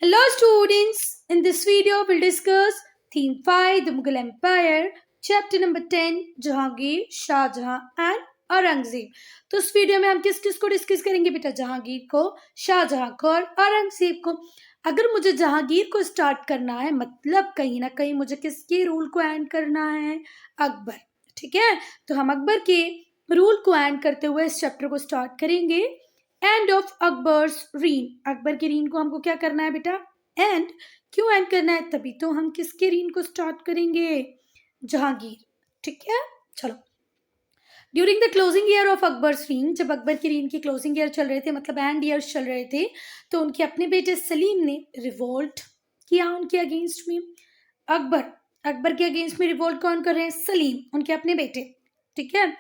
Hello students, in this video we'll discuss theme 5 the Mughal Empire, chapter number 10 Jahangir, Shahjahan and Aurangzeb. तो इस video में हम किस किस को डिस्कस करेंगे बेटा? जहांगीर को, शाहजहां को और औरंगजेब को। अगर मुझे जहांगीर को स्टार्ट करना है मतलब कहीं ना कहीं मुझे किसके रूल को एंड करना है? अकबर। ठीक है, तो हम अकबर के रूल को एंड करते हुए इस चैप्टर को स्टार्ट करेंगे। End of Akbar's reign, Akbar की रीन को हमको क्या करना है बेटा? एंड। क्यों एंड करना है? तभी तो हम किसके रीन को स्टार्ट करेंगे? जहांगीर। ठीक है, चलो। During the closing year of Akbar's reign, जब अकबर की रीन की क्लोजिंग ईयर चल रहे थे मतलब एंड ईयर्स चल रहे थे, तो उनके अपने बेटे सलीम ने रिवोल्ट किया उनके अगेंस्ट में। अकबर के अगेंस्ट में रिवोल्ट कौन कर रहे हैं? सलीम, उनके अपने बेटे। ठीक है,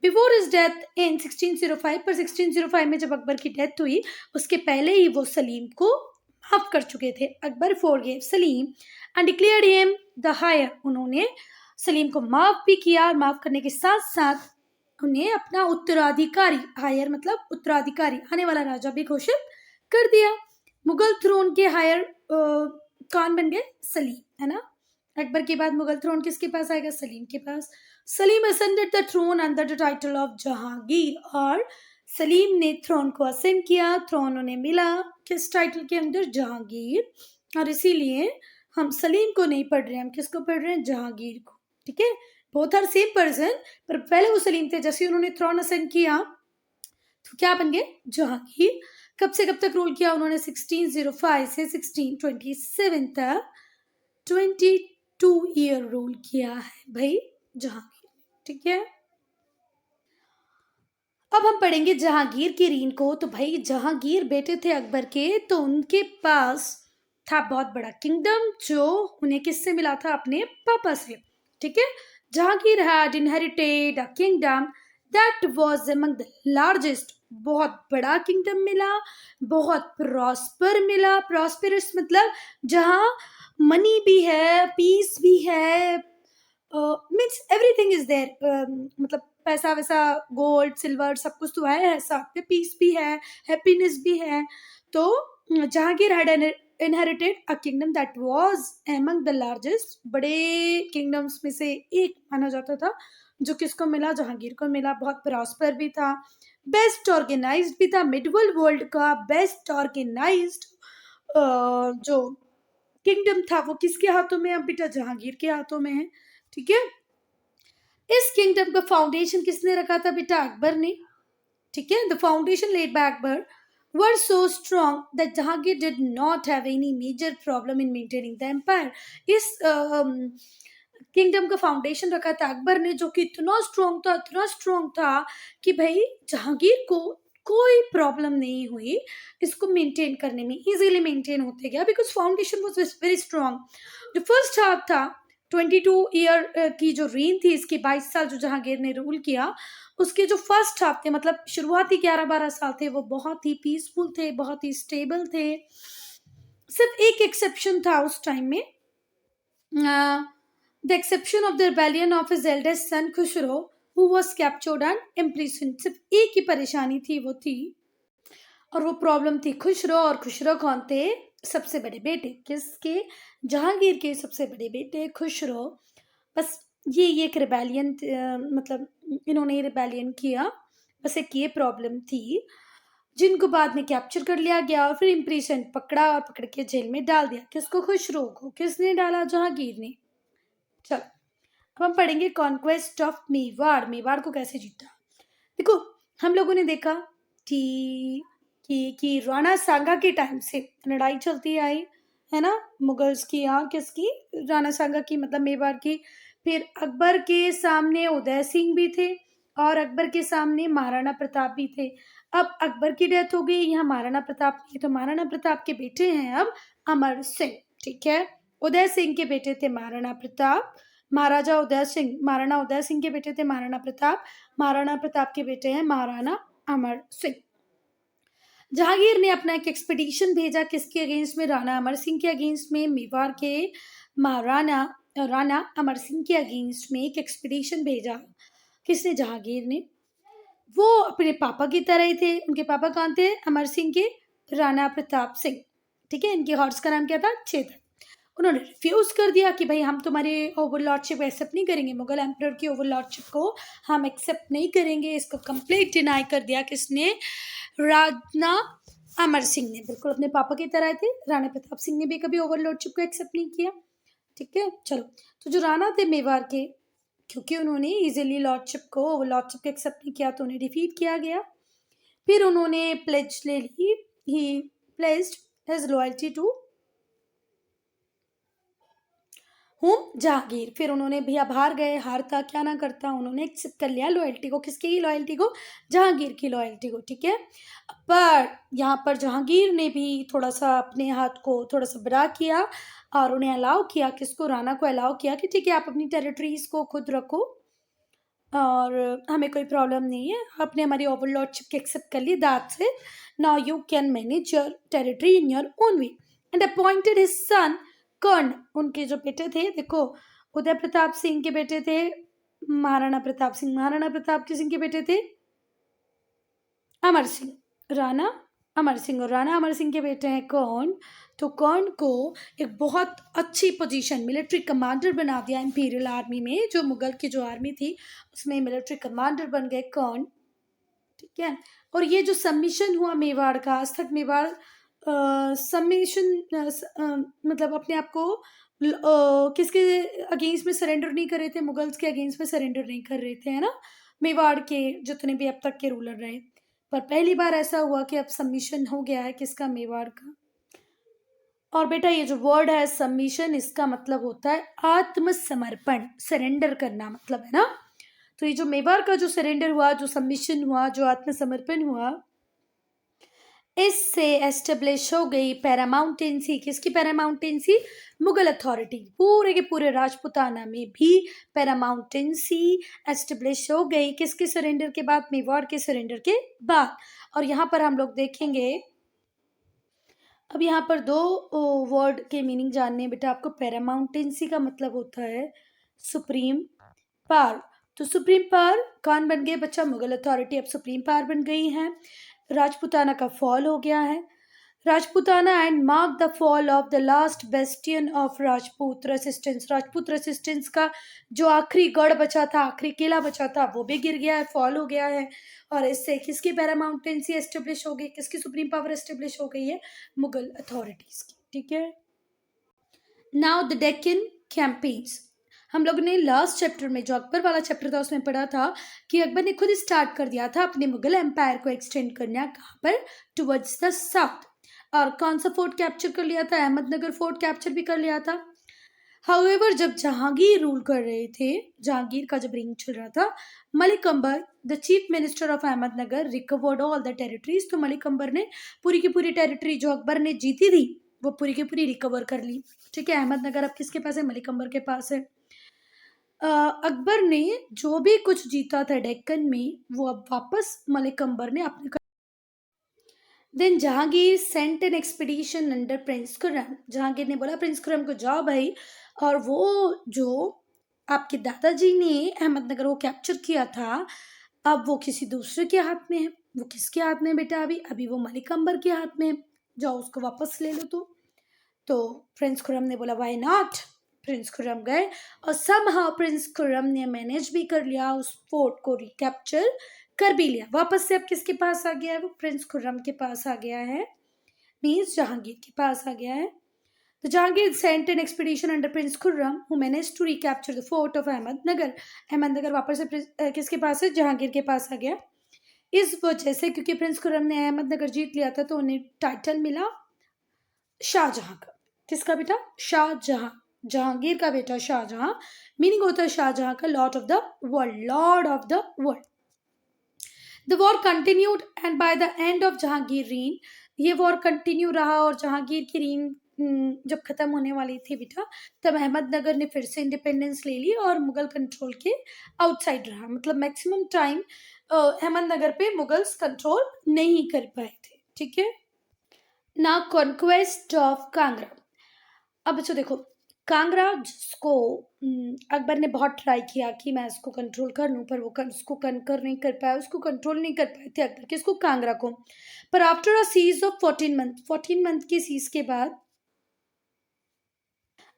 बिफोर इज डेथ इन 1605, पर 1605 में जब अकबर की डेथ हुई उसके पहले ही वो सलीम को माफ कर चुके थे। Akbar forgave Salim and declared him the heir, उन्होंने सलीम को माफ भी किया और माफ करने के साथ साथ उन्हें अपना उत्तराधिकारी, हायर मतलब उत्तराधिकारी, आने वाला राजा भी घोषित कर दिया। मुगल थ्रोन के हायर कौन बन गए? सलीम, है ना। अकबर के बाद मुगल थ्रोन किसके पास आएगा? सलीम के पास। Salim ascended the throne under the title of Jahangir, और सलीम ने थ्रोन को असेंड किया, थ्रोन उन्हें मिला किस टाइटल के अंदर? जहांगीर। और इसीलिए हम सलीम को नहीं पढ़ रहे हैं, हम किसको पढ़ रहे हैं? जहांगीर को। ठीक है, बोथ आर सेम पर्सन, पर पहले वो सलीम थे, जैसे उन्होंने थ्रोन असेंड किया तो क्या बन गए? जहांगीर। कब से कब तक रूल किया उन्होंने? 1605 से 1627 तक 22 ईयर रूल किया है भाई जहांगीर। ठीक है, अब हम पढ़ेंगे जहांगीर की रीन को। तो भाई जहांगीर बेटे थे अकबर के, तो उनके पास था बहुत बड़ा किंगडम जो उन्हें किससे मिला था? अपने पापा से। ठीक है, Jahangir had inherited a kingdom that was among the largest, बहुत बड़ा किंगडम मिला, बहुत प्रॉस्पर मिला। प्रॉस्पेरस मतलब जहाँ मनी भी है, पीस भी है, मीन्स एवरीथिंग इज देयर, मतलब पैसा वैसा, गोल्ड सिल्वर सब कुछ तो है, साथ में पीस भी है, हैप्पीनेस भी है। तो Jahangir had inherited a kingdom that was among the largest, बड़े किंगडम्स में से एक माना जाता था, जो किसको मिला? जहांगीर को मिला। बहुत प्रॉस्पर भी था, बेस्ट ऑर्गेनाइज्ड भी था, मिडवल वर्ल्ड का बेस्ट ऑर्गेनाइज्ड जो किंगडम था वो किसके हाथों में है? अब बेटा जहांगीर के हाथों में है। ठीक है, इस किंगडम का फाउंडेशन किसने रखा था बेटा? अकबर ने। ठीक है, the foundation led by Akbar were so strong that Jahangir did not have any major problem in maintaining the empire. इस किंगडम का फाउंडेशन रखा था अकबर ने, जो कि इतना स्ट्रॉन्ग था कि भाई जहांगीर को कोई प्रॉब्लम नहीं हुई इसको मेंटेन करने में, इजीली मेंटेन होते गया because foundation was very strong. जो फर्स्ट हाफ था 22 ईयर की जो रेन थी इसकी, 22 साल जो जहांगीर ने रूल किया, उसके जो फर्स्ट हाफ थे मतलब शुरुआती 11-12 साल थे वो बहुत ही पीसफुल थे, बहुत ही स्टेबल थे। सिर्फ एक एक्सेप्शन था उस टाइम में, the exception of the rebellion of his eldest son Khusro who was captured and imprisoned. सिर्फ एक ही परेशानी थी, वो थी और वो प्रॉब्लम थी खुसरो। और खुसरो कौन थे? सबसे बड़े बेटे किसके? जहांगीर के सबसे बड़े बेटे खुसरो। बस ये एक रिबेलियन, मतलब इन्होंने रिबेलियन किया, बस एक ये प्रॉब्लम थी, जिनको बाद में कैप्चर कर लिया गया और फिर इम्प्रेशन पकड़ा और पकड़ के जेल में डाल दिया। किसको? खुसरो को। किसने डाला? जहांगीर ने। चलो, अब हम पढ़ेंगे कॉन्क्वेस्ट ऑफ मेवाड़। मेवाड़ को कैसे जीता? देखो, हम लोगों ने देखा कि राणा सांगा के टाइम से लड़ाई चलती आई है ना, मुगल्स की, यहाँ किसकी? राणा सांगा की, मतलब मेवाड़ की। फिर अकबर के सामने उदय सिंह भी थे और अकबर के सामने महाराणा प्रताप भी थे। अब अकबर की डेथ हो गई, यहाँ महाराणा प्रताप नहीं, तो महाराणा प्रताप के बेटे हैं अब अमर सिंह। ठीक है, उदय सिंह के बेटे थे महाराणा प्रताप, महाराजा उदय सिंह, महाराणा उदय सिंह के बेटे थे महाराणा प्रताप, महाराणा प्रताप के बेटे हैं महाराणा अमर सिंह। जहांगीर ने अपना एक एक्सपीडिशन भेजा किसके अगेंस्ट में? राणा अमर सिंह के अगेंस्ट में। मेवाड़ के महाराणा राणा अमर सिंह के अगेंस्ट में एक एक्सपीडिशन भेजा किसने? जहांगीर ने। वो अपने पापा की तरह ही थे। उनके पापा कौन थे? अमर सिंह के राणा प्रताप सिंह। ठीक है, इनके हॉर्स का नाम क्या था, चेतन। उन्होंने रिफ्यूज कर दिया कि भाई हम तुम्हारी ओवरलॉर्डशिप एक्सेप्ट नहीं करेंगे, मुगल एम्परर की ओवरलॉर्डशिप को हम एक्सेप्ट नहीं करेंगे। इसको कंप्लीट डिनाई कर दिया किसने, राणा अमर सिंह ने। बिल्कुल अपने पापा की तरह थे। राणा प्रताप सिंह ने भी कभी ओवरलॉर्डशिप को एक्सेप्ट नहीं किया। ठीक है, चलो, तो जो राणा थे मेवाड़ के, क्योंकि उन्होंने इजीली लॉर्डशिप को ओवरलॉर्डशिप को एक्सेप्ट नहीं किया तो उन्हें डिफीट किया गया। फिर उन्होंने प्लेज ले ली, he pledged his loyalty to whom, Jahangir. फिर उन्होंने भैया बाहर गए, हारता क्या ना करता, उन्होंने एक्सेप्ट कर लिया लॉयल्टी को। किसकी ही लॉयल्टी को, जहांगीर की लॉयल्टी को। ठीक है, पर यहाँ पर जहांगीर ने भी थोड़ा सा अपने हाथ को थोड़ा सा बड़ा किया और उन्हें अलाउ किया, किसको, राणा को अलाउ किया कि ठीक है आप अपनी टेरिटरीज को खुद रखो और हमें कोई प्रॉब्लम नहीं है, आपने हमारी ओवरलॉर्डशिप के एक्सेप्ट कर ली, दैट से now you can manage your territory in your own way and appointed his son Karna. उनके जो बेटे थे, देखो, उदय प्रताप सिंह के बेटे थे महाराणा प्रताप सिंह, महाराणा प्रताप सिंह के बेटे थे अमर सिंह, राणा अमर सिंह, और राणा अमर सिंह के बेटे हैं कौन, तो कर्ण को एक बहुत अच्छी पोजीशन, मिलिट्री कमांडर बना दिया इंपीरियल आर्मी में। जो मुगल की जो आर्मी थी उसमें मिलिट्री कमांडर बन गए कर्ण। ठीक है, और ये जो सबमिशन हुआ मेवाड़ का, आज तक मेवाड़ सबमिशन मतलब अपने आप को किसके अगेंस्ट में सरेंडर नहीं कर रहे थे, मुगल्स के अगेंस्ट में सरेंडर नहीं कर रहे थे, है ना, मेवाड़ के जितने भी अब तक के रूलर रहे। पर पहली बार ऐसा हुआ कि अब सबमिशन हो गया है किसका, मेवाड़ का। और बेटा ये जो वर्ड है सबमिशन, इसका मतलब होता है आत्मसमर्पण, सरेंडर करना मतलब है ना। तो ये जो मेवाड़ का जो सरेंडर हुआ, जो सबमिशन हुआ, जो आत्मसमर्पण हुआ, इससे एस्टेब्लिश हो गई पैरामाउंटेंसी। किसकी पैरामाउंटेंसी, मुगल अथॉरिटी। पूरे के पूरे राजपुताना में भी पैरामाउंटेंसी एस्टेब्लिश हो गई किसके सरेंडर के बाद, मेवाड़ के सरेंडर के बाद। और यहाँ पर हम लोग देखेंगे, अब यहाँ पर दो वर्ड के मीनिंग जानने हैं बेटा आपको। पैरामाउंटेंसी का मतलब होता है सुप्रीम पावर। तो सुप्रीम पावर कौन बन गए बच्चा, मुगल अथॉरिटी अब सुप्रीम पावर बन गई है। राजपुताना का फॉल हो गया है, Rajputana and mark the fall of the last bastion of Rajput resistance. Rajput resistance का जो आखिरी गढ़ बचा था, आखिरी किला बचा था, वो भी गिर गया है, फॉल हो गया है। और इससे किसकी पैरामाउंटेंसी एस्टेब्लिश हो गई, किसकी सुप्रीम पावर एस्टेब्लिश हो गई है, मुगल अथॉरिटीज की। ठीक है, नाउ द डेक्कन कैंपेन्स। हम लोग ने लास्ट चैप्टर में, जो अकबर वाला चैप्टर था, उसमें पढ़ा था कि अकबर ने खुद स्टार्ट कर दिया था अपने मुगल एम्पायर को एक्सटेंड करना, कहाँ पर, टुवर्ड्स द साउथ। और कौन सा फोर्ट कैप्चर कर लिया था, अहमदनगर फोर्ट कैप्चर भी कर लिया था। हाउएवर जब जहांगीर रूल कर रहे थे, जहांगीर का जब रिंग चल रहा था, Malik Ambar the chief minister of Ahmednagar recovered all the territories. तो मलिक अंबर ने पूरी की पूरी टेरिटरी जो अकबर ने जीती थी वो पूरी की पूरी रिकवर कर ली। ठीक है, अहमदनगर अब किसके पास है, मलिक अंबर के पास है। अकबर ने जो भी कुछ जीता था डेक्कन में, वो अब वापस मलिक अंबर ने अपने। Then Jahangir sent an expedition under prince Khurram. Jahangir ने बोला प्रिंस खुर्रम को, जाओ भाई, और वो जो आपके दादाजी ने अहमदनगर को कैप्चर किया था, अब वो किसी दूसरे के हाथ में है। वो किसके हाथ में बेटा, अभी अभी वो मलिक अंबर के हाथ में है, जाओ उसको वापस ले लो। तो प्रिंस खुर्रम ने बोला व्हाई नॉट। प्रिंस खुर्रम गए और समहाउ प्रिंस खुर्रम ने मैनेज भी कर लिया, उस फोर्ट को रिकैप्चर कर भी लिया। वापस से अब किसके पास आ गया है, वो प्रिंस खुर्रम के पास आ गया है, मीन्स जहांगीर के पास आ गया है। तो Jahangir sent an expedition under prince Khurram who manage to recapture the fort of Ahmednagar. Ahmednagar वापस से किसके पास है, जहांगीर के पास आ गया। इस वजह से, क्योंकि प्रिंस खुर्रम ने अहमदनगर जीत लिया था, तो उन्हें टाइटल मिला शाहजहां का। किसका बेटा, शाहजहां, जहांगीर का बेटा शाहजहां। मीनिंग होता है शाहजहां का lord of the world, lord of the world. The war continued and by the end of Jahangir reign, ये वॉर कंटिन्यू रहा और जहांगीर की रीन जब खत्म होने वाली थी बेटा, तब अहमदनगर ने फिर से इंडिपेंडेंस ले ली और मुगल कंट्रोल के आउटसाइड रहा। मतलब मैक्सिमम टाइम अहमदनगर पे मुगल्स कंट्रोल नहीं कर पाए थे। ठीक है, ना कॉन्क्वेस्ट ऑफ कांगड़ा। अब बच्चों देखो, कांगड़ा जिसको अकबर ने बहुत ट्राई किया कि मैं इसको कंट्रोल कर लूँ, पर वो उसको कंकर नहीं कर पाया, उसको कंट्रोल नहीं कर पाए थे अकबर, किसको, कांगड़ा को। पर after a siege of 14 month की सीज के बाद,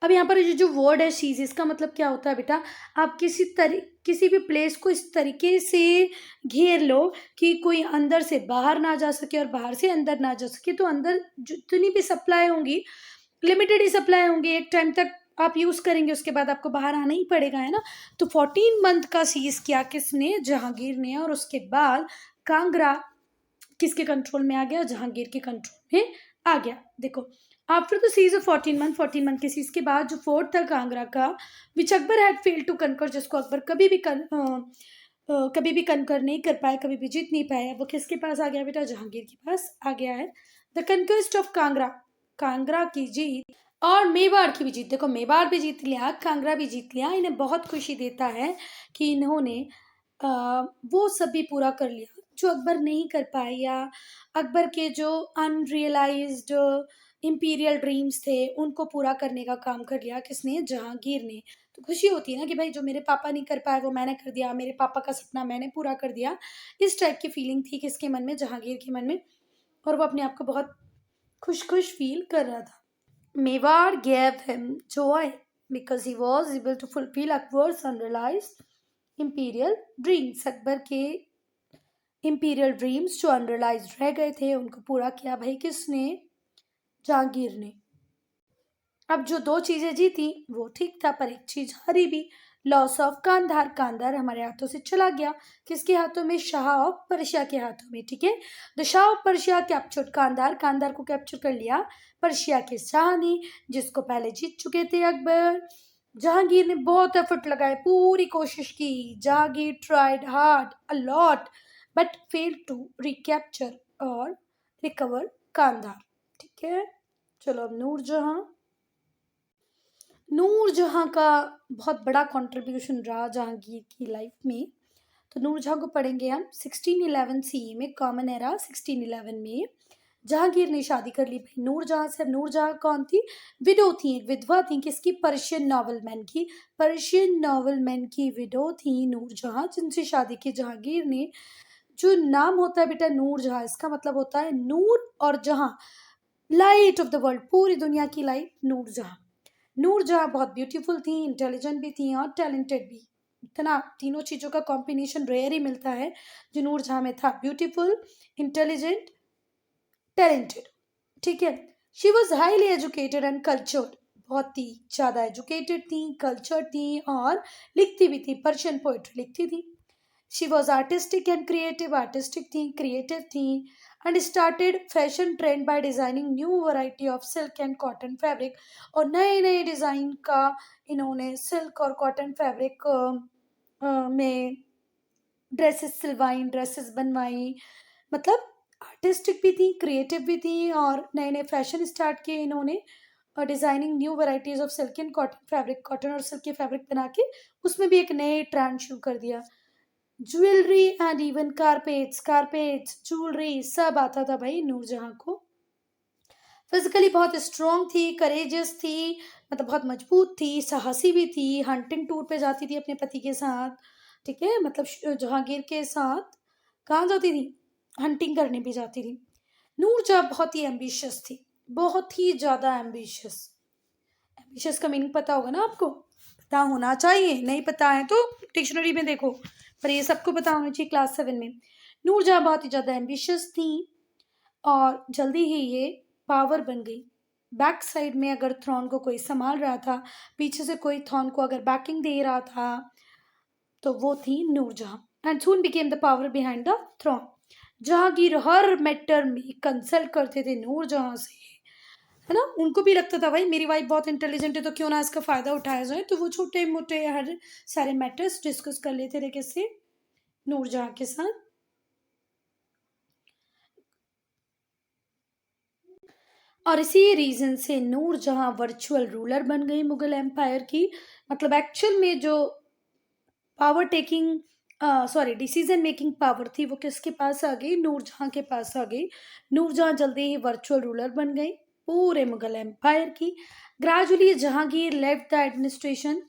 अब यहाँ पर ये जो वर्ड है सीज, इसका मतलब क्या होता है बेटा, आप किसी भी प्लेस को इस तरीके से घेर लो कि कोई अंदर से बाहर ना जा सके और बाहर से अंदर ना जा सके। तो अंदर जितनी भी सप्लाई होंगी, लिमिटेड ही सप्लाई होंगी, एक टाइम तक आप यूज करेंगे, उसके बाद आपको बाहर आना ही पड़ेगा, है ना। तो 14 मंथ का सीज किया किसने, जहांगीर ने, और उसके बाद कांगड़ा किसके कंट्रोल में आ गया, जहांगीर के कंट्रोल में आ गया। देखो, after the siege of 14 month के सीज के बाद जो फोर्ट था कांगड़ा का, which Akbar had failed to conquer, जिसको अकबर कभी भी कनकर नहीं कर पाए, कभी भी जीत नहीं पाया, वो किसके पास आ गया बेटा, जहांगीर के पास आ गया है। द कनक्वेस्ट ऑफ कांगड़ा, कांगड़ा की जीत, और मेवाड़ की भी जीत। देखो, मेवाड़ भी जीत लिया, कांगड़ा भी जीत लिया, इन्हें बहुत खुशी देता है कि इन्होंने वो सब भी पूरा कर लिया जो अकबर नहीं कर पाए, या अकबर के जो अनरियलाइज्ड इंपीरियल ड्रीम्स थे उनको पूरा करने का काम कर लिया किसने, जहांगीर ने। तो खुशी होती है ना कि भाई जो मेरे पापा नहीं कर पाए वो मैंने कर दिया, मेरे पापा का सपना मैंने पूरा कर दिया। इस टाइप की फीलिंग थी किसके मन में, जहांगीर के मन में, और वो अपने आप को बहुत खुश खुश फील कर रहा था। Mewar gave him joy because he was able to fulfill Akbar's unrealized imperial dreams। Akbar के इंपीरियल ड्रीम्स जो अनरियलाइज्ड रह गए थे उनको पूरा किया भाई किसने, जहांगीर ने। अब जो दो चीजें जीती वो ठीक था, पर एक चीज हारी भी, लॉस ऑफ कांधार। कांधार हमारे हाथों से चला गया, किसके हाथों में, शाह ऑफ पर्शिया के हाथों में। ठीक है, the Shah of Persia captured Kandahar, Kandahar को कैप्चर कर लिया पर्शिया के शाह ने, जिसको पहले जीत चुके थे अकबर। जहांगीर ने बहुत एफर्ट लगाए, पूरी कोशिश की, Jahangir tried hard a lot but fail to recapture और रिकवर कांधार। ठीक है, चलो अब नूरजहां। नूरजहां का बहुत बड़ा कंट्रीब्यूशन रहा जहांगीर की लाइफ में। तो नूरजहां को पढ़ेंगे हम 1611 सीई में, कॉमन एरा 1611 में जहांगीर ने शादी कर ली भाई नूरजहां से। अब नूरजहां कौन थी, विडो थी, एक विधवा थी, किसकी, पर्शियन नॉवलमैन की। पर्शियन नॉवलमैन की विडो थी नूरजहां, जिनसे शादी की जहांगीर ने। जो नाम होता है बेटा नूरजहां, इसका मतलब होता है नूर और जहां, लाइट ऑफ द वर्ल्ड, पूरी दुनिया की लाइट नूरजहां। नूरजहां बहुत ब्यूटीफुल थी, इंटेलिजेंट भी थी और टैलेंटेड भी। इतना तीनों चीजों का कॉम्बिनेशन रेयर ही मिलता है जो नूरजहां में था, ब्यूटीफुल, इंटेलिजेंट, टैलेंटेड। ठीक है, she was highly educated and cultured, बहुत ही ज्यादा एजुकेटेड थी, कल्चर्ड थी और लिखती भी थी, पर्शियन पोएट्री लिखती थी। She was artistic and creative, artistic थी, क्रिएटिव थी, and started fashion trend by designing new variety of silk and cotton fabric, और नए नए डिजाइन का इन्होंने सिल्क और कॉटन फैब्रिक में ड्रेसेस सिलवाई, ड्रेसेस बनवाई। मतलब आर्टिस्टिक भी थी, क्रिएटिव भी थी, और नए नए फैशन स्टार्ट किए इन्होंने, और designing new varieties of silk and cotton fabric, cotton और सिल्क के फैब्रिक बना के उसमें भी एक नए ट्रेंड शुरू कर दिया। Jewellery and even carpets jewellery सब आता था भाई नूरजहां को। फिजिकली बहुत स्ट्रॉन्ग थी, करेजियस थी, मतलब बहुत मजबूत थी, साहसी भी थी, हंटिंग टूर पे जाती थी अपने पति के साथ। ठीक है, मतलब जहांगीर के साथ कहाँ जाती थी, हंटिंग करने भी जाती थी। नूरजहां बहुत ही एम्बिशियस थी, बहुत ही ज्यादा एम्बिशियस। एम्बिशियस का मीनिंग पता होगा ना आपको, पता होना चाहिए, नहीं पता है तो डिक्शनरी में देखो, पर ये सबको पता होना चाहिए क्लास 7 में। नूरजहां बहुत ही ज्यादा एम्बिशियस थी और जल्दी ही ये पावर बन गई। बैक साइड में अगर थ्रोन को कोई संभाल रहा था, पीछे से कोई थ्रोन को अगर बैकिंग दे रहा था, तो वो थी Noorjahan, and soon became the power behind the throne. Jahangir हर मैटर में कंसल्ट करते थे नूरजहां से, है ना। उनको भी लगता था भाई मेरी वाइफ बहुत इंटेलिजेंट है तो क्यों ना इसका फायदा उठाया जाए, तो वो छोटे मोटे हर सारे मैटर्स डिस्कस कर लेते थे किससे, नूरजहां के साथ। और इसी रीजन से नूरजहां वर्चुअल रूलर बन गई मुगल एम्पायर की। मतलब एक्चुअल में जो power taking, sorry, decision making power थी वो किसके पास आ गई, नूरजहां के पास आ गई। नूरजहां जल्दी ही वर्चुअल रूलर बन गई, पूरे मुगल एम्पायर की। Gradually Jahangir left the administration.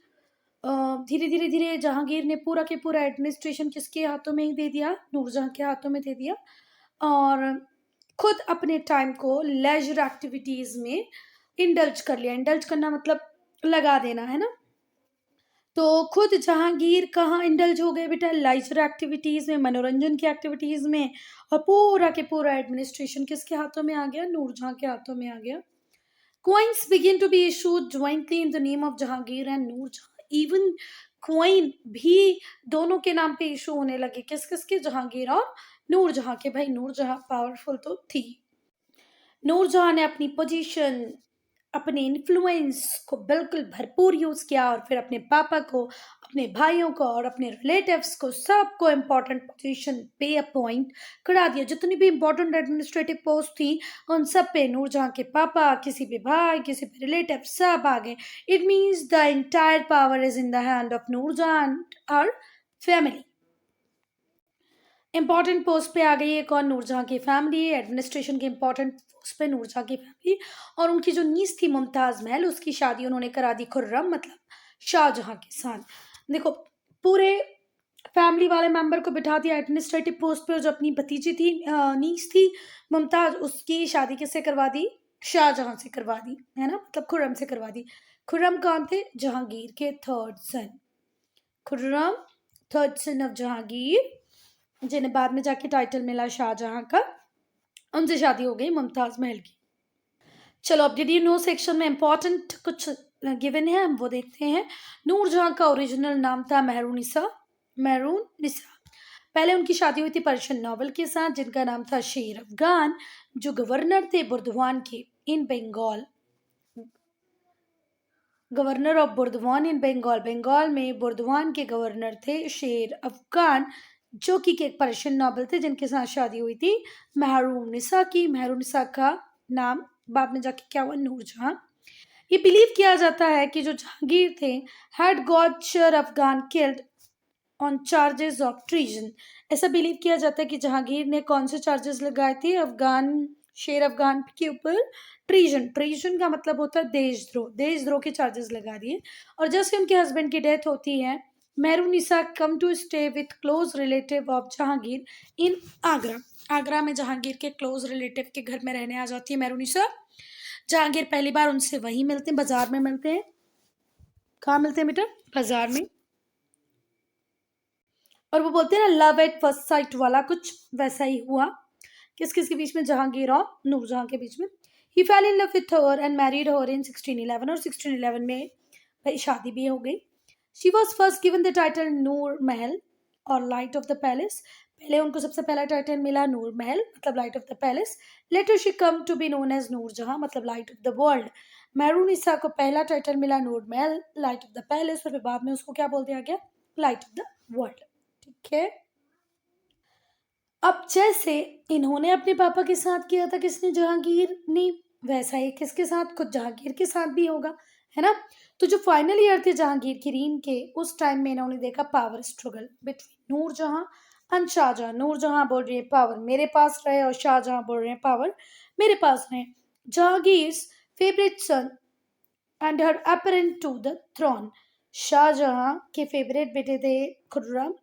धीरे धीरे धीरे जहांगीर ने पूरा के पूरा एडमिनिस्ट्रेशन किसके हाथों में ही दे दिया, नूरजहां के हाथों में दे दिया, और खुद अपने टाइम को लेजर एक्टिविटीज में इंडल्ज कर लिया। इंडल्ज करना मतलब लगा देना, है ना। तो खुद जहांगीर कहाँ इंडल्ज हो गए बेटा, लेजर एक्टिविटीज में, मनोरंजन की एक्टिविटीज में, और पूरा के पूरा एडमिनिस्ट्रेशन किसके हाथों में आ गया, नूरजहां के हाथों में आ गया। Coins begin to be issued jointly in the name of Jahangir and Noorjahan. Even coin भी दोनों के नाम पे इशू होने लगे, किस किस के, जहांगीर और नूरजहां के। भाई नूरजहां पावरफुल तो थी। नूरजहां ने अपनी पोजीशन, अपने इन्फ्लुएंस को बिल्कुल भरपूर यूज किया, और फिर अपने पापा को, अपने भाइयों को और अपने रिलेटिव्स को सबको इम्पोर्टेंट पोजीशन पे अपॉइंट करा दिया। जितनी भी इम्पोर्टेंट एडमिनिस्ट्रेटिव पोस्ट थी उन सब पे नूरजहां के पापा, किसी भी भाई, किसी भी रिलेटिव, सब आ गए। It means the entire power is in the hand of Noorjahan और फैमिली। इंपॉर्टेंट पोस्ट पे आ गई है कौन, नूरजहां की फैमिली। एडमिनिस्ट्रेशन के इंपॉर्टेंट पोस्ट पे नूरजहां की फैमिली, और उनकी जो नीस थी मुमताज महल, उसकी शादी उन्होंने करा दी खुर्रम मतलब शाहजहां के साथ। देखो पूरे फैमिली वाले मेंबर को बिठा दिया एडमिनिस्ट्रेटिव पोस्ट पे, और जो अपनी भतीजी थी, नीस थी मुमताज, उसकी शादी किससे करवा दी, शाहजहां से करवा दी, है ना, मतलब खुर्रम से करवा दी। खुर्रम कौन थे, जहांगीर के third son. Khurram third son of Jahangir, जिन्हें बाद में जाके टाइटल मिला शाहजहां का, उनसे शादी हो गई मुमताज महल की। चलो अब डिड यू नो सेक्शन में इंपॉर्टेंट कुछ गिवन है, हम वो देखते हैं। नूरजहां का ओरिजिनल नाम था मेहरुनिसा। मेहरुनिसा। पहले उनकी शादी हुई थी पर्शियन नॉवल के साथ, जिनका नाम था शेर अफगान, जो गवर्नर थे बुर्दवान के इन बंगाल। गवर्नर ऑफ बुर्दवान इन बंगाल, बंगाल में बुर्दवान के गवर्नर थे शेर अफगान, जो कि एक पर्शियन नॉबल थे, जिनके साथ शादी हुई थी मेहरुनिसा की। मेहरुनिसा का नाम बाद में जाके क्या हुआ, नूरजहां। ये बिलीव किया जाता है कि जो जहांगीर थे हैड गॉट शेर Afghan killed on charges of treason. ऐसा बिलीव किया जाता है कि जहांगीर ने कौन से चार्जेस लगाए थे अफगान, शेर अफगान के ऊपर, ट्रीजन। ट्रीजन का मतलब होता है देशद्रोह, देशद्रोह के चार्जेस लगा दिए। और जैसे उनके हस्बैंड की डेथ होती है, Mehrunnisa come to stay with close relative of Jahangir in Agra. Agra में जहांगीर के क्लोज रिलेटिव के घर में रहने आ जाती है मेहरुनिसा। जहांगीर पहली बार उनसे वहीं मिलते हैं, बाजार में मिलते हैं। कहाँ मिलते हैं बेटा, बाजार में। और वो बोलते हैं ना लव एट फर्स्ट साइट वाला, कुछ वैसा ही हुआ। किस किस के बीच में, जहांगीर और नूरजहां के बीच में। He fell in love with her and married her in 1611, और 1611 में भाई शादी भी हो गई। She was first given the title Nur Mahal और लाइट ऑफ द पैलेस। पहले उनको सबसे पहला टाइटल मिला नूर महल मतलब light of the palace. Later she come to be known as Nurjahan मतलब light of the world. Mehrunnisa को पहला टाइटल मिला नूर महल लाइट ऑफ द पैलेस, और फिर बाद में उसको क्या बोल दिया गया, लाइट ऑफ द वर्ल्ड। ठीक है। अब जैसे इन्होंने अपने पापा के साथ किया था, किसने, जहांगीर ने, वैसा ही किसके साथ, खुद जहांगीर के साथ भी होगा, है ना। तो जो फाइनल ईयर थे जहांगीर की रीन के, उस टाइम में इन्होंने देखा power struggle between Noorjahan and Shahjahan. Noorjahan बोल रही है पावर मेरे पास रहे, और शाहजहां बोल रहे हैं पावर मेरे पास रहे। Jahangir favourite son and heir apparent to the throne. Shahjahan के फेवरेट बेटे थे खुर्रम,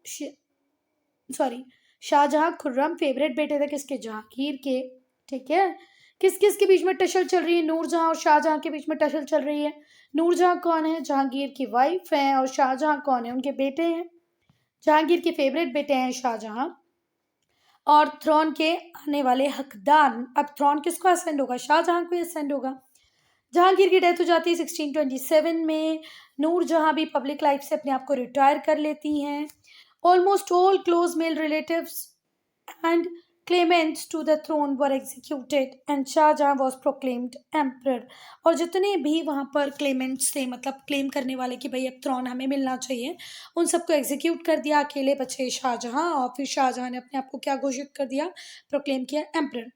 सॉरी शाहजहां खुर्रम फेवरेट बेटे थे किसके, जहांगीर के। ठीक है। किस किस के बीच में टशल चल रही है, नूरजहां और शाहजहां के बीच में टशल चल रही है। नूरजहां कौन है, जहांगीर की वाइफ है, और शाहजहां कौन है, उनके बेटे हैं। जहांगीर के फेवरेट बेटे हैं शाहजहां, और थ्रोन के आने वाले हकदार। अब थ्रोन किसको असेंड होगा, शाहजहां को असेंड होगा। जहांगीर की डेथ हो जाती है 1627 में। नूरजहां भी पब्लिक लाइफ से अपने आप को रिटायर कर लेती हैं। Almost all close male relatives and claimants to the throne were executed and Shahjahan was proclaimed emperor। और जितने भी वहाँ पर claimants थे, मतलब क्लेम करने वाले कि भाई अब थ्रोन हमें मिलना चाहिए, उन सबको एग्जीक्यूट कर दिया। अकेले बचे शाहजहां, और फिर शाहजहां ने अपने आप को क्या घोषित कर दिया, प्रोक्लेम किया emperor.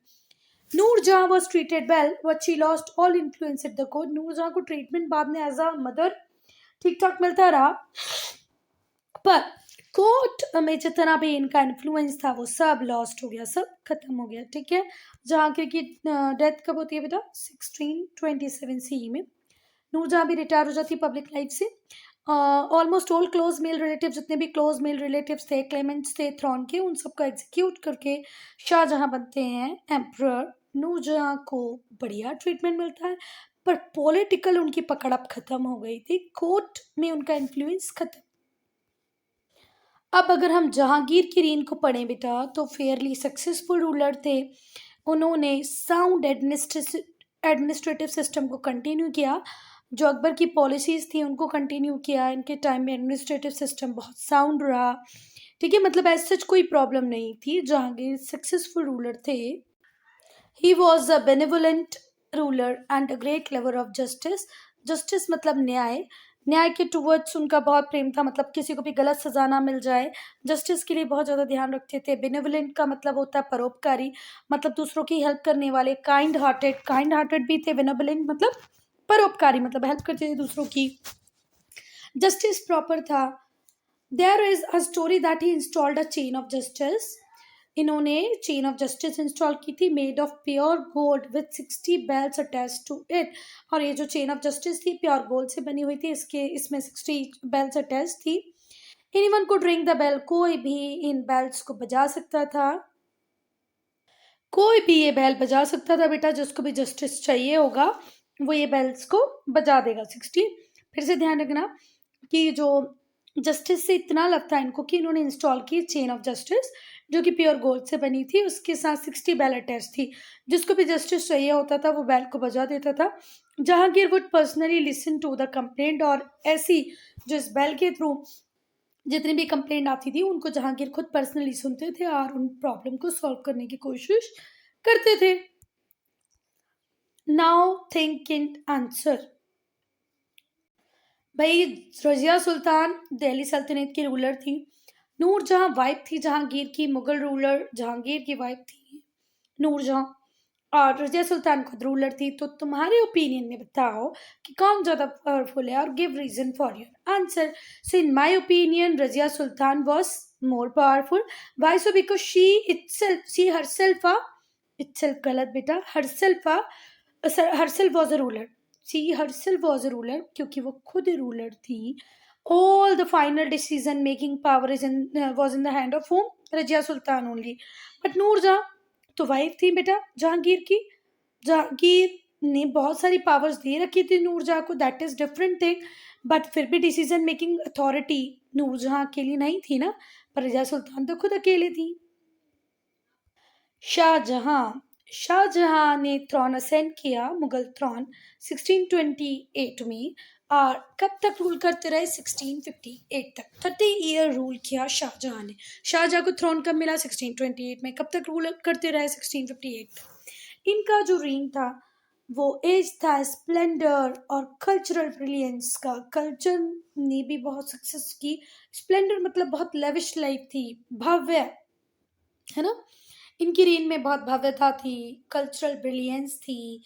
Noorjahan was treated well but she lost all influence at the court। Noorjahan को ट्रीटमेंट बाद में एज अ मदर ठीक ठाक मिलता रहा, पर कोर्ट में जितना भी इनका इन्फ्लुएंस था वो सब लॉस्ट हो गया, सब खत्म हो गया, ठीक है। जहांगीर की डेथ कब होती है बेटा? 1627 सी में। नूरजहां भी रिटायर हो जाती है पब्लिक लाइफ से। Almost all close male relative, जितने भी क्लोज मेल रिलेटिव्स थे, क्लेमेंट्स थे थ्रोन के, उन सबको एग्जीक्यूट करके शाहजहां बनते हैं एम्परर। नूरजहां को बढ़िया ट्रीटमेंट मिलता है, पर पॉलिटिकल उनकी पकड़ अब खत्म हो गई थी, कोर्ट में उनका इन्फ्लुएंस खत्म। अब अगर हम जहांगीर की रीन को पढ़ें बेटा, तो फेयरली सक्सेसफुल रूलर थे। उन्होंने साउंड एडमिनिस्ट्रेटिव सिस्टम को कंटिन्यू किया, जो अकबर की पॉलिसीज थी उनको कंटिन्यू किया। इनके टाइम में एडमिनिस्ट्रेटिव सिस्टम बहुत साउंड रहा, ठीक है। मतलब ऐसा कोई प्रॉब्लम नहीं थी, जहांगीर सक्सेसफुल रूलर थे। He was a benevolent ruler and a great lover of justice. Justice मतलब न्याय, न्याय के टुवर्ड्स उनका बहुत प्रेम था, मतलब किसी को भी गलत सजा ना मिल जाए, जस्टिस के लिए बहुत ज़्यादा ध्यान रखते थे। बेनिवोलेंट का मतलब होता है परोपकारी, मतलब दूसरों की हेल्प करने वाले। काइंड हार्टेड भी थे। बेनिवोलेंट मतलब परोपकारी, मतलब हेल्प करते थे दूसरों की। जस्टिस प्रॉपर था। There is a story that he installed a chain of justice. इन्होंने चेन ऑफ जस्टिस इंस्टॉल की थी, made of pure gold with 60 bells attach to it. और ये जो चेन ऑफ जस्टिस थी प्योर गोल्ड से बनी हुई थी, इसमें 60 बेल्स अटैच थी। Anyone could ring the bell, कोई भी इन बेल्स को बजा सकता था, कोई भी ये बेल बजा सकता था बेटा। जिसको भी जस्टिस चाहिए होगा वो ये बेल्स को बजा देगा। 60। फिर से ध्यान रखना कि जो जस्टिस से इतना लव था इनको कि इन्होंने इंस्टॉल की चेन ऑफ जस्टिस, जो कि प्योर गोल्ड से बनी थी, उसके साथ 60 बेल अटैच थी। जिसको भी जस्टिस चाहिए होता था वो बेल को बजा देता था। Jahangir would personally listen to the complaint, और ऐसी जो इस बेल के थ्रू जितनी भी कंप्लेंट आती थी उनको जहांगीर खुद पर्सनली सुनते थे और उन प्रॉब्लम को सॉल्व करने की कोशिश करते थे। Now think in answer. भाई, रजिया सुल्तान दिल्ली सल्तनत की रूलर थी। नूरजहां वाइफ थी जहांगीर की, मुगल रूलर जहांगीर की वाइफ थी नूरजहां, और रजिया सुल्तान खुद रूलर थी। तो तुम्हारे ओपिनियन में बताओ कि कौन ज्यादा पावरफुल है, और give reason for your answer. So in my opinion Razia Sultan was more powerful. Why so? Because she herself गलत बेटा, herself was a ruler. She herself was a ruler, क्योंकि वो खुद रूलर थी। All the final decision making power was in the hand of whom? Razia Sultan only. But Noorjahan तो wife थी बेटा जहांगीर की। जहांगीर ने बहुत सारी पावर्स दे रखी थी नूरजहां को, that is different thing. But फिर भी डिसीजन मेकिंग अथॉरिटी नूरजहां के लिए नहीं थी ना, पर रजिया सुल्तान तो खुद अकेले थी। शाहजहां शाहजहां ने थ्रोन असेंड किया, मुगल थ्रोन 1628 में। और कब तक रूल करते रहे? 1658 तक, 30 ईयर रूल किया शाहजहां ने। शाहजहां को थ्रोन कब मिला? 1628 में। कब तक रूल करते रहे? 1658 तक। इनका जो रेन था वो एज था स्प्लेंडर और कल्चरल ब्रिलियंस का। कल्चर ने भी बहुत सक्सेस की। स्प्लेंडर मतलब बहुत लेविश लाइफ थी, भव्य, है ना। इनकी रेन में बहुत भव्यता थी, कल्चरल ब्रिलियंस थी।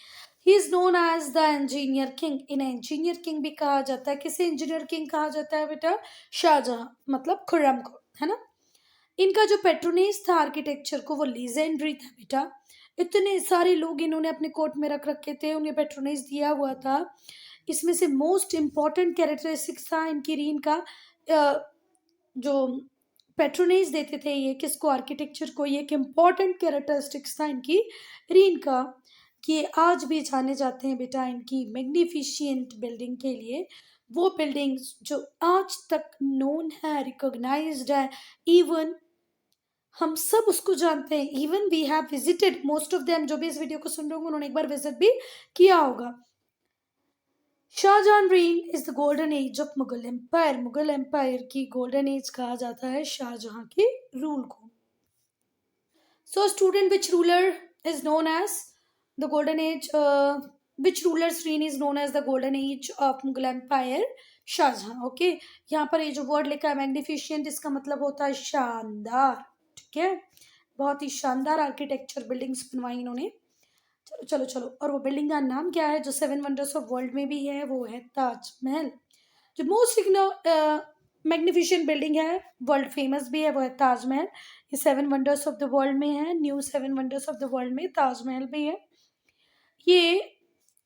He is known as the engineer king. इन्हें इंजीनियर किंग भी कहा जाता है। किसे इंजीनियर किंग कहा जाता है बेटा? शाहजहां, मतलब खुर्रम को, है ना। इनका जो पेट्रोनेज था आर्किटेक्चर को, वो लीजेंडरी था बेटा। इतने सारे लोग इन्होंने अपने कोर्ट में रख रखे थे, उन्हें पेट्रोनेज दिया हुआ था। इसमें से मोस्ट इम्पॉर्टेंट कैरेक्टरिस्टिक्स था इनकी रीन का, जो पेट्रोनेज देते थे ये किसको? आर्किटेक्चर को। ये एक इम्पॉर्टेंट कैरेक्टरिस्टिक्स था इनकी रीन का, कि आज भी जाने जाते हैं बेटा इनकी मैग्निफिशियंट बिल्डिंग के लिए। वो बिल्डिंग्स जो आज तक नोन है, रिकॉग्नाइज्ड है, इवन हम सब उसको जानते हैं। Even we have visited most of them. जो भी इस वीडियो को सुन रहे होंगे उन्होंने एक बार विजिट भी किया होगा। Shahjahan reign is the golden age of Mughal empire. Mughal empire की गोल्डन एज कहा जाता है शाहजहां के रूल को। So, student, which ruler is known as the golden age? Which ruler's reign is known as the golden age of Mughal Empire? Shahjahan. Okay, यहाँ पर ये जो वर्ड लिखा है मैग्निफिशियंट, इसका मतलब होता है शानदार, ठीक है। बहुत ही शानदार आर्किटेक्चर बिल्डिंग्स बनवाई इन्होंने। चलो चलो चलो, और वो बिल्डिंग का नाम क्या है जो 7 वंडर्स ऑफ वर्ल्ड में भी है? वो है ताजमहल। जो मोस्ट मैग्निफिशेंट बिल्डिंग है, वर्ल्ड फेमस भी है, वो है ताजमहल। ये 7 वंडर्स ऑफ द वर्ल्ड में है, new 7 wonders of the world में ताजमहल भी है। ये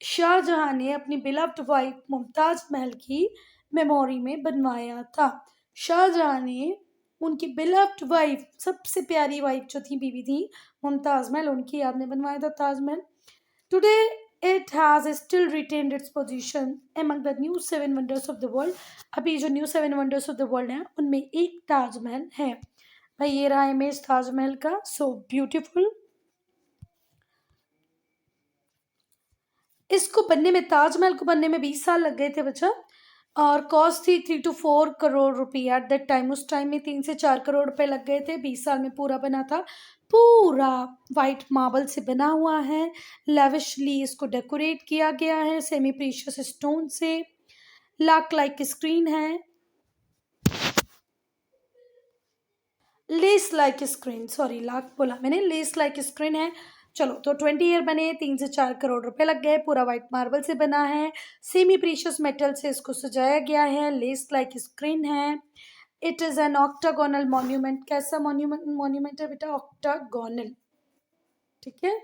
शाहजहां ने अपनी बिलव्ड वाइफ मुमताज महल की मेमोरी में बनवाया था। शाहजहां ने उनकी बिलव्ड वाइफ, सबसे प्यारी वाइफ जो थी, बीवी थी मुमताज महल, उनकी याद में बनवाया था Taj Mahal. Today it has still retained its position among the new 7 wonders of the world। अभी जो new 7 wonders of the world हैं उनमें एक ताजमहल है। भाई ये रहा इमेज ताजमहल का, सो ब्यूटीफुल। इसको बनने में, ताजमहल को बनने में 20 साल लग गए थे बच्चा, और कॉस्ट थी 3 to 4 करोड़ रुपए एट दैट टाइम। उस टाइम में 3 से 4 करोड़ रुपए लग गए थे, 20 साल में पूरा बना था। पूरा वाइट मार्बल से बना हुआ है, लेविशली इसको डेकोरेट किया गया है सेमी प्रीशियस स्टोन से। लाक लाइक स्क्रीन है, लेस लाइक स्क्रीन, सॉरी लाक बोला मैंने, लेस लाइक स्क्रीन है। चलो, तो 20 ईयर बने, 3 से 4 करोड़ रुपए लग गए। पूरा वाइट मार्बल से बना है, सेमी प्रीशियस मेटल से इसको सजाया गया है, लेस लाइक स्क्रीन है। It is an octagonal monument. कैसा मॉन्यूमेंट है बेटा? ऑक्टागोनल, ठीक है।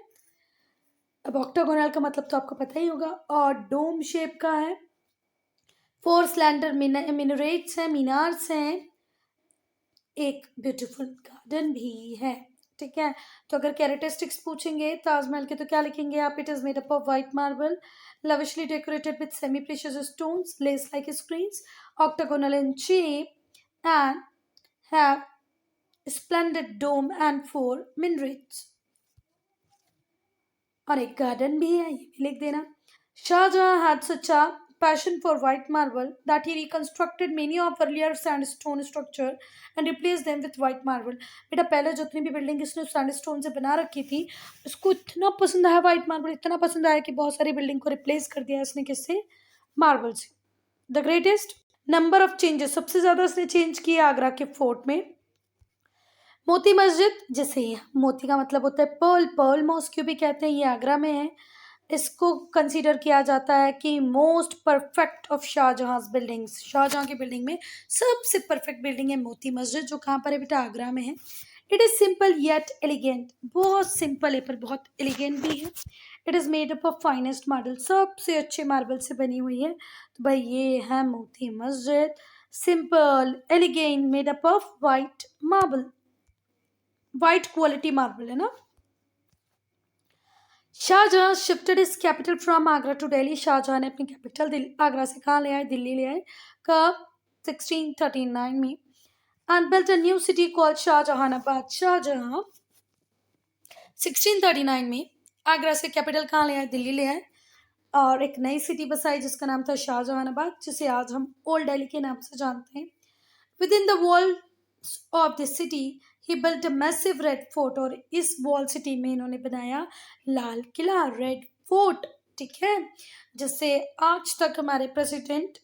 अब ऑक्टागोनल का मतलब तो आपको पता ही होगा, और डोम शेप का है। 4 स्लैंडर मिनरेट्स हैं, मीनार्स हैं, एक ब्यूटीफुल गार्डन भी है, ठीक है। तो अगर कैरेक्टरिस्टिक्स पूछेंगे ताजमहल के तो क्या लिखेंगे आप? It is made up of white marble, lavishly decorated with semi precious stones, lace like screens, octagonal in shape and have splendid dome and 4 minarets। और एक गार्डन भी है, ये भी लिख देना। Shahjahan had such a passion for white marble that he reconstructed many of earlier sandstone structure and replaced them with white marble। बेटा पहले जितनी भी बिल्डिंग इसने सैंडस्टोन से बना रखी थी, उसको इतना पसंद आया व्हाइट मार्बल, इतना पसंद आया कि बहुत सारी बिल्डिंग को रिप्लेस कर दिया इसने, किससे? मार्बल से। The greatest number of changes, सबसे ज्यादा इसने चेंज किया आगरा के फोर्ट में। मोती मस्जिद, जिसे मोती का मतलब होता है पर्ल, पर्ल मॉस्क्यू भी कहते हैं, ये आगरा में है। इसको कंसीडर किया जाता है कि most perfect of Shahjahan buildings, Shahjahan की बिल्डिंग में सबसे परफेक्ट बिल्डिंग है मोती मस्जिद, जो कहाँ पर है बेटा? आगरा में है। It is simple yet elegant, बहुत सिंपल है पर बहुत एलिगेंट भी है। It is made up of finest marble, सबसे अच्छे मार्बल से बनी हुई है। तो भाई ये है Moti Masjid, simple elegant, made up of white marble, white quality marble है ना। Shahjahan shifted his capital from Agra to Delhi. Shahjahan ने अपनी कैपिटल आगरा से कहाँ ले आए? दिल्ली ले आए। कब? 1639 में। And built a new city called Shahjahanabad. Shahjahan 1639 में आगरा से कैपिटल कहाँ ले आए? दिल्ली ले आए, और एक नई सिटी बसाई जिसका नाम था शाहजहानाबाद, जिसे आज हम ओल्ड दिल्ली के नाम से जानते हैं। With in the wall of the city he built a massive red fort. और इस वॉल सिटी में इन्होंने बनाया लाल किला, रेड फोर्ट, ठीक है, जिससे आज तक हमारे प्रेसिडेंट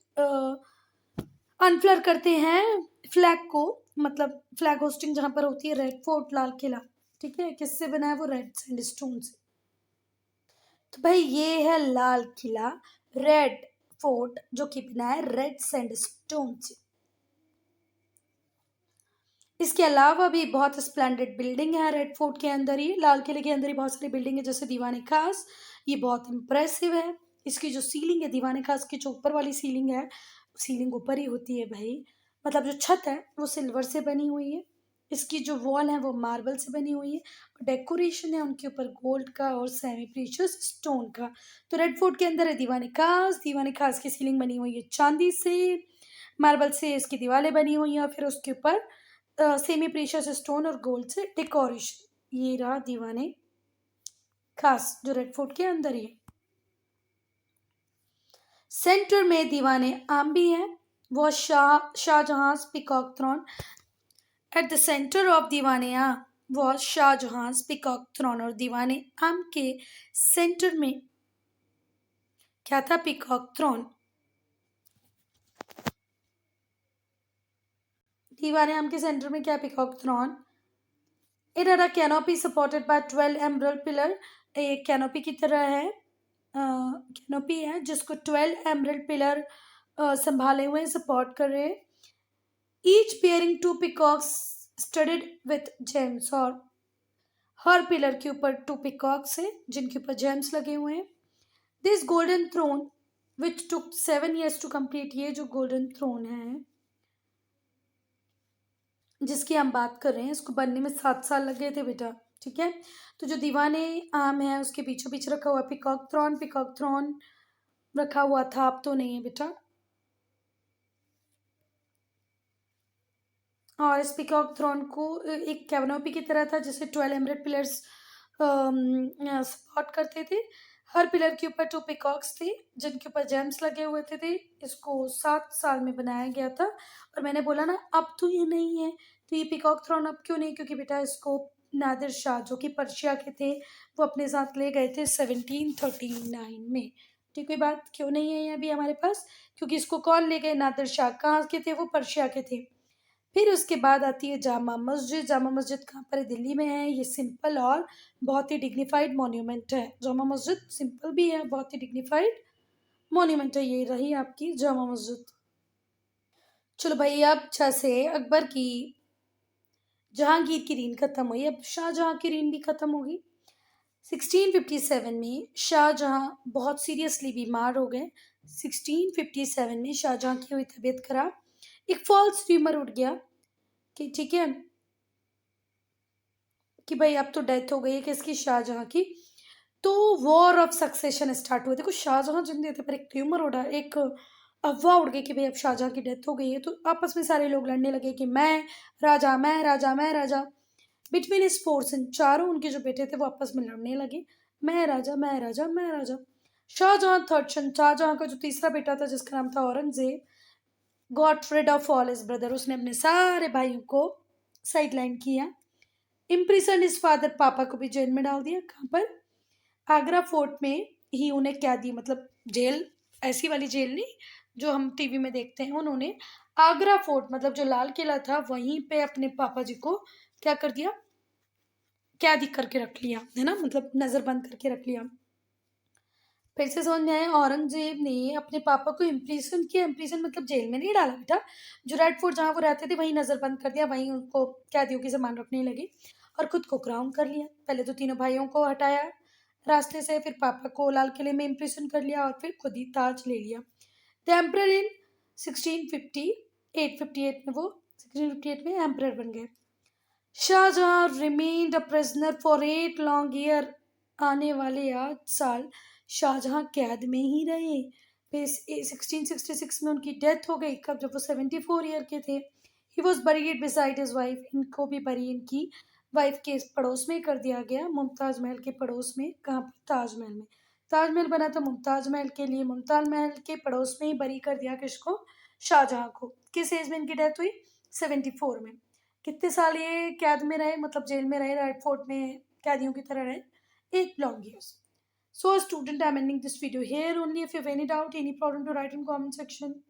अनफ्लर करते हैं फ्लैग को, मतलब फ्लैग होस्टिंग जहां पर होती है, रेड फोर्ट, लाल किला, ठीक है। किससे बना है वो? रेड सैंडस्टोन से। तो भाई ये है लाल किला, रेड फोर्ट, जो कि बना है रेड सैंडस्टोन से। इसके अलावा भी बहुत स्प्लेंडेड बिल्डिंग है रेड फोर्ट के अंदर ही, लाल किले के अंदर ही बहुत सारी बिल्डिंग है, जैसे दीवाने खास, ये बहुत इंप्रेसिव है। इसकी जो सीलिंग है दीवाने खास की, जो ऊपर वाली सीलिंग है, सीलिंग ऊपर ही होती है भाई, मतलब जो छत है वो सिल्वर से बनी हुई है। इसकी जो वॉल है वो मार्बल से बनी हुई है, डेकोरेशन है उनके ऊपर गोल्ड का और सेमी प्रीशियस स्टोन का। तो रेड फोर्ट के अंदर है दीवाने खास की सीलिंग बनी हुई है चांदी से, मार्बल से इसकी दीवारें बनी हुई हैं, और फिर उसके ऊपर सेमी प्रीशियस स्टोन और गोल्ड से डेकोरेशन। ये रहा दीवाने खास जो रेड फोर्ट के अंदर ही है। सेंटर में दीवाने आम भी है, वो Shahjahan peacock throne. At the centre of Diwan-i-Aam वो शाहजहां पीकॉक थ्रोन, और दीवाने आम के सेंटर में क्या था? Peacock throne. दीवाने आम के सेंटर में क्या? Peacock throne. It had a canopy supported by 12 emerald pillar. एक कैनोपी की तरह है, कैनोपी है जिसको 12 एमरल्ड पिलर संभाले हुए, सपोर्ट कर रहे हैं। Each bearing two peacocks studded with gems, और हर पिलर के ऊपर टू पिकॉक्स है जिनके ऊपर जेम्स लगे हुए हैं। This golden throne which took 7 years to complete, ये जो गोल्डन थ्रोन है जिसकी हम बात कर रहे हैं, इसको बनने में 7 साल लग गए थे बेटा। ठीक है, तो जो दीवाने आम है उसके बीचों बीच रखा हुआ पिकॉक थ्रोन रखा हुआ था, अब तो नहीं है बेटा। और इस पिकॉक थ्रोन को एक कैनोपी की तरह था जिसे 12 एमरेड पिलर्स सपोर्ट करते थे। हर पिलर के ऊपर टू पिकॉक्स थे जिनके ऊपर जेम्स लगे हुए थे। इसको 7 साल में बनाया गया था। और मैंने बोला ना अब तो ये नहीं है, तो ये पिकॉक थ्रोन अब क्यों नहीं, क्योंकि बेटा इसको नादिर शाह जो कि पर्शिया के थे वो अपने साथ ले गए थे 1739 में। ठीक, कोई बात क्यों नहीं है ये अभी हमारे पास, क्योंकि इसको कौन ले गए, नादिर शाह। कहाँ के थे वो, पर्शिया के थे। फिर उसके बाद आती है जामा मस्जिद। जामा मस्जिद कहाँ पर है, दिल्ली में है। ये सिंपल और बहुत ही डिग्निफाइड मॉन्यूमेंट है। जामा मस्जिद सिंपल भी है, बहुत ही डिग्निफाइड मॉन्यूमेंट है। ये रही आपकी जामा मस्जिद। चलो भाई, अब जैसे अकबर की जहांगीर की रीन खत्म हुई, अब शाहजहां की रीन भी खत्म होगी। 1657 में शाहजहां बहुत सीरियसली बीमार हो गए। 1657 में शाहजहां की हुई तबीयत खराब। एक फॉल्स र्यूमर उठ गया कि ठीक है कि भाई अब तो डेथ हो गई है किसकी, शाहजहां की। तो वॉर ऑफ सक्सेशन स्टार्ट हुए। देखो शाहजहां जिंदे थे पर एक ट्यूमर उड़ा, एक अफवाह उड़ गई कि भाई अब शाहजहां की डेथ हो गई है। तो आपस में सारे लोग लड़ने लगे कि मैं राजा, मैं राजा, मैं राजा। बिटवीन इस फोर्स, इन चारों उनके जो बेटे थे वो आपस में लड़ने लगे, मैं राजा, मैं राजा, मैं राजा। शाहजहां थर्ड सन, शाहजहां का जो तीसरा बेटा था जिसका नाम था Aurangzeb, got rid of all his brother, उसने अपने सारे भाइयों को साइडलाइन किया। इम्प्रिसन इज फादर, पापा को भी जेल में डाल दिया। कहाँ पर, आगरा फोर्ट में ही उन्हें कैदी, मतलब जेल ऐसी वाली जेल नहीं जो हम टीवी में देखते हैं, उन्होंने आगरा फोर्ट मतलब जो लाल किला था वहीं पे अपने पापा जी को क्या कर दिया, कैदी करके रख लिया, है ना, मतलब नजरबंद करके रख लिया। फिर से समझ में आया, औरंगजेब ने अपने पापा को इम्प्रिसन किया। इम्प्रिसन मतलब जेल में नहीं डाला बेटा, जो रेड फोर्ट जहाँ वो रहते थे वहीं नजरबंद कर दिया, वहीं उनको कैदियों की जमान रखने लगे और खुद को क्राउन कर लिया। पहले तो तीनों भाइयों को हटाया रास्ते से, फिर पापा को लाल किले में इम्प्रिसन कर लिया और फिर खुद ही ताज ले लिया। द एम्परर इन 1658 में वो 1658 में एम्परर बन गए। Shahjahan remained a prisoner for 8 long year. आने वाले 8 साल शाहजहां कैद में ही रहे। फिर 1666 में उनकी डेथ हो गई, कब, जब वो 74 ईयर के थे। He was buried beside his wife, इनको भी बरी इनकी वाइफ के पड़ोस में कर दिया गया, मुमताज महल के पड़ोस में। कहाँ पर, ताजमहल में। ताजमहल बना था मुमताज महल के लिए, मुमताज महल के पड़ोस में ही बरी कर दिया किसको, शाहजहां को। किस एज में इनकी डेथ हुई, 74 में। कितने साल ये कैद में रहे, मतलब जेल में रहे, रेड फोर्ट में कैदियों की तरह रहे, 8 long years. So student, I'm ending this video here only. If you have any doubt, any problem, to write in comment section.